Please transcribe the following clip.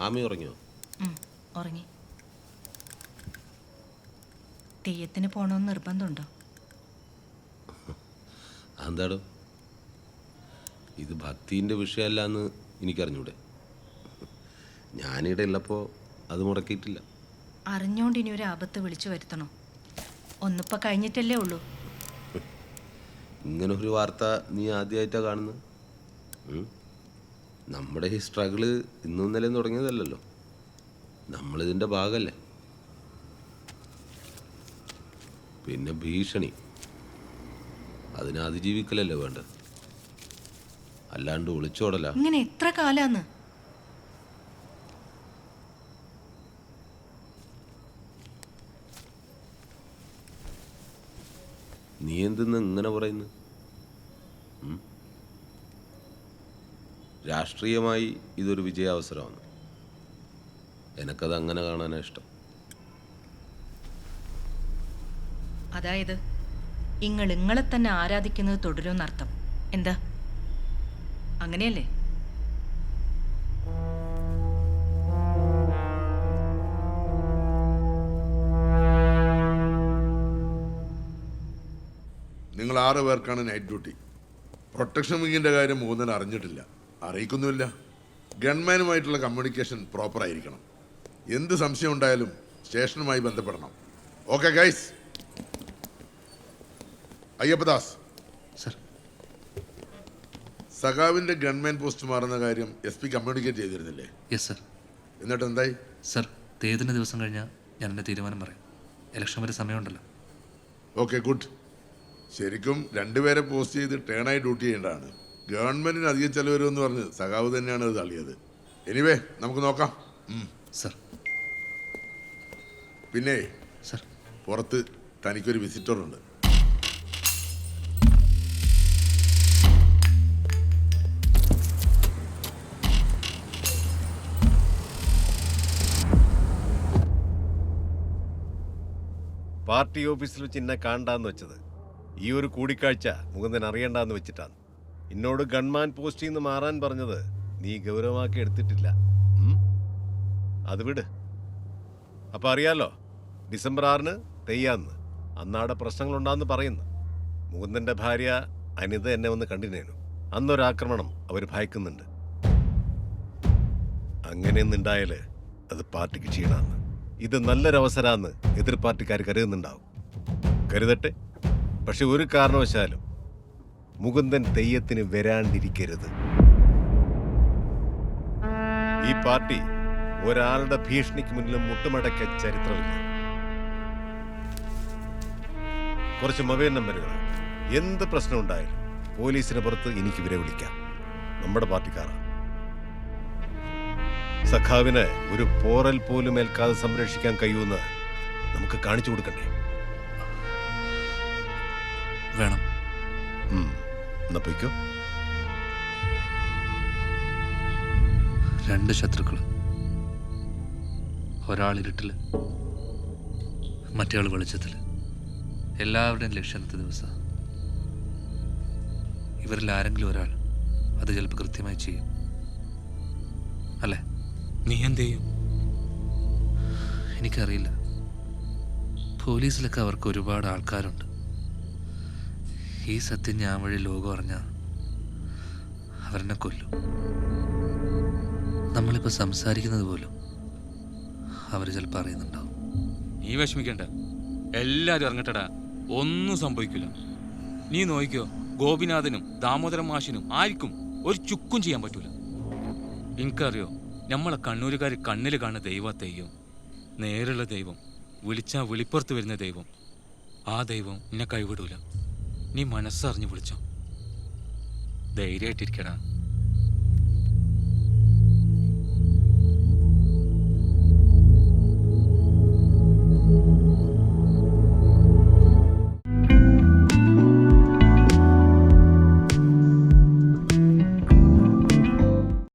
ആമി ഉറങ്ങിയോ? ഉറങ്ങി. തെയ്യത്തിന് പോകണമെന്ന് നിർബന്ധമുണ്ടോ? എന്താടോ, ഇത് ഭക്തിൻ്റെ വിഷയമല്ല എന്ന് എനിക്കറിഞ്ഞൂടെ. ഞാനിവിടെ ഉള്ളപ്പോൾ അത് മുടക്കിയിട്ടില്ല. അറിഞ്ഞോണ്ട് ഇനി ഒരു ആപത്ത് വിളിച്ചു വരുത്തണോ? ഒന്നിപ്പോൾ കഴിഞ്ഞിട്ടല്ലേ ഉള്ളൂ. ഇങ്ങനെ ഒരു വാർത്ത നീ ആദ്യമായിട്ടാണ് കാണുന്നത്. നമ്മുടെ ഈ സ്ട്രഗിള് ഇന്നും ഇന്നലെയും തുടങ്ങിയതല്ലല്ലോ. നമ്മളിതിൻ്റെ ഭാഗമല്ലേ. പിന്നെ ഭീഷണി, അതിനെ അതിജീവിക്കലല്ലേ വേണ്ടത്, അല്ലാണ്ട് ഒളിച്ചോടല. ഇങ്ങനെ എത്ര കാലാന്ന്? നീ എന്തെന്ന് ഇങ്ങനെ പറയുന്നു? രാഷ്ട്രീയമായി ഇതൊരു വിജയാവസരമാണ്. എനക്കത് അങ്ങനെ കാണാനാണ് ഇഷ്ടം. അതായത് ഇങ്ങളെ തന്നെ ആരാധിക്കുന്നത് തുടരുമെന്നർത്ഥം. എന്താ, അങ്ങനെയല്ലേ? നിങ്ങൾ 6 പേർക്കാണ് നൈറ്റ് ഡ്യൂട്ടി. പ്രൊട്ടക്ഷൻ വിങ്ങിൻ്റെ കാര്യം മൂന്നൻ അറിഞ്ഞിട്ടില്ല, അറിയിക്കുന്നുമില്ല. ഗൺമാനുമായിട്ടുള്ള കമ്മ്യൂണിക്കേഷൻ പ്രോപ്പർ ആയിരിക്കണം. എന്ത് സംശയം ഉണ്ടായാലും സ്റ്റേഷനുമായി ബന്ധപ്പെടണം. Okay guys. അയ്യപ്പദാസ് സർ, സഖാവിൻ്റെ ഗൺമാൻ പോസ്റ്റ് മാറുന്ന കാര്യം SP കമ്മ്യൂണിക്കേറ്റ് ചെയ്തിരുന്നില്ലേ? Yes sir. എന്നിട്ട് എന്തായി? സർ, തീയതിൻ്റെ ദിവസം കഴിഞ്ഞാൽ ഞാൻ എൻ്റെ തീരുമാനം പറയും. ഇലക്ഷൻ വരെ സമയമുണ്ടല്ലോ. Okay, good. ശരിക്കും 2 പേരെ പോസ്റ്റ് ചെയ്ത് ടേണായി ഡ്യൂട്ടി ചെയ്യേണ്ടതാണ്. ഗവൺമെൻറ്റിന് അധികം ചെലവ് വരുമെന്ന് പറഞ്ഞ് സഖാവ് തന്നെയാണ് അത് തള്ളിയത്. എനിവേ, നമുക്ക് നോക്കാം. സർ. പിന്നെ സർ, പുറത്ത് തനിക്കൊരു വിസിറ്ററുണ്ട്. പാർട്ടി ഓഫീസിൽ വെച്ച് എന്നെ കാണണ്ടാന്ന് വെച്ചത് ഈ ഒരു കൂടിക്കാഴ്ച മുകുന്ദൻ അറിയണ്ടെന്ന് വെച്ചിട്ടാണ്. എന്നോട് ഗൺമാൻ പോസ്റ്റിൽ നിന്ന് മാറാൻ പറഞ്ഞത് നീ ഗൗരവമാക്കി എടുത്തിട്ടില്ല. അത് വിട്. അപ്പം അറിയാലോ, ഡിസംബർ 6 തെയ്യാന്ന്. അന്നാടെ പ്രശ്നങ്ങളുണ്ടാന്ന് പറയുന്നു. മുകുന്ദൻ്റെ ഭാര്യ അനിത എന്നെ വന്ന് കണ്ടിനേനു. അന്നൊരാക്രമണം അവർ ഭയക്കുന്നുണ്ട്. അങ്ങനെയൊന്നുണ്ടായാൽ അത് പാർട്ടിക്ക് ക്ഷീണാന്ന്. ഇത് നല്ലൊരവസരമാണെന്ന് എതിർ പാർട്ടിക്കാർ കരുതുന്നുണ്ടാവും. കരുതട്ടെ. പക്ഷെ ഒരു കാരണവശാലും മുകുന്ദൻ തെയ്യത്തിന് വരാണ്ടിരിക്കരുത്. ഈ പാർട്ടി ഒരാളുടെ ഭീഷണിക്ക് മുന്നിലും മുട്ടുമടക്കിയ ചരിത്രമില്ല. കുറച്ച് മൊബൈൽ നമ്പറുകൾ, എന്ത് പ്രശ്നം ഉണ്ടായാലും പോലീസിന് പുറത്ത് എനിക്ക് ഇവരെ വിളിക്കാം. നമ്മുടെ പാർട്ടിക്കാരാണ്. സഖാവിന് ഒരു പോറൽ പോലും ഏൽക്കാതെ സംരക്ഷിക്കാൻ കഴിയുമെന്ന് നമുക്ക് കാണിച്ചു കൊടുക്കണ്ടേ? വേണം. എന്നാ പോയിക്കോ. 2 ശത്രുക്കൾ, ഒരാൾ ഇരുട്ടിൽ, മറ്റേയാൾ വെളിച്ചത്തിൽ. എല്ലാവരുടെയും ലക്ഷ്യത്തെ ദിവസം. ഇവരിൽ ആരെങ്കിലും ഒരാൾ അത് ചിലപ്പോൾ കൃത്യമായി ചെയ്യും, അല്ലേ? നീ എന്ത് ചെയ്യും? എനിക്കറിയില്ല. പോലീസിലൊക്കെ അവർക്ക് ഒരുപാട് ആൾക്കാരുണ്ട്. ഈ സത്യം ഞാൻ വഴി ലോകം അറിഞ്ഞാൽ അവരെന്നെ കൊല്ലും. നമ്മളിപ്പോൾ സംസാരിക്കുന്നത് പോലും അവർ ചിലപ്പോൾ അറിയുന്നുണ്ടാവും. നീ വിഷമിക്കണ്ട, എല്ലാവരും ഇറങ്ങട്ടടാ. ഒന്നും സംഭവിക്കില്ല. നീ നോക്കിക്കോ, ഗോപിനാഥനും ദാമോദരൻ മാഷിനും ആർക്കും ഒരു ചുക്കും ചെയ്യാൻ പറ്റൂല. എനിക്കറിയോ, നമ്മളെ കണ്ണൂരുകാർ കണ്ണിൽ കാണുന്ന ദൈവത്തെയും, നേരുള്ള ദൈവം, വിളിച്ചാൽ വിളിപ്പുറത്ത് വരുന്ന ദൈവം, ആ ദൈവം നിന്നെ കൈവിടൂല. നീ മനസ്സറിഞ്ഞ് വിളിച്ചോ. ധൈര്യമായിട്ടിരിക്കടാ.